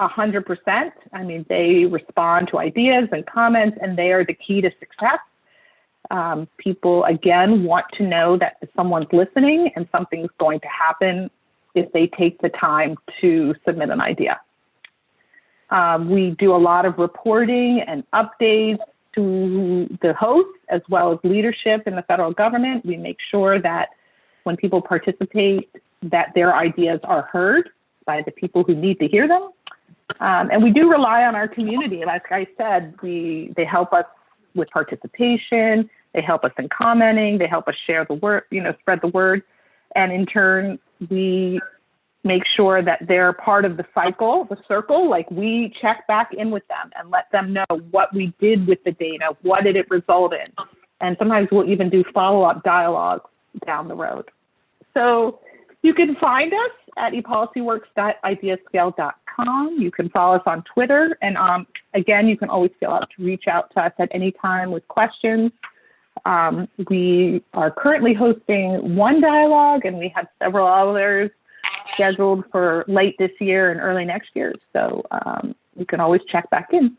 100%. I mean, they respond to ideas and comments, and they are the key to success. People, again, want to know that someone's listening and something's going to happen if they take the time to submit an idea. We do a lot of reporting and updates to the hosts as well as leadership in the federal government. We make sure that when people participate, that their ideas are heard by the people who need to hear them. And we do rely on our community. Like I said, they help us with participation, they help us in commenting, they help us share the word, you know, spread the word. And in turn, we make sure that they're part of the cycle, the circle, like we check back in with them and let them know what we did with the data, what did it result in. And sometimes we'll even do follow-up dialogues down the road. So you can find us at ePolicyWorks.ideascale.com. hopeadler.com. You can follow us on Twitter. And again, you can always feel out to reach out to us at any time with questions. We are currently hosting one dialogue, and we have several others scheduled for late this year and early next year. So you can always check back in.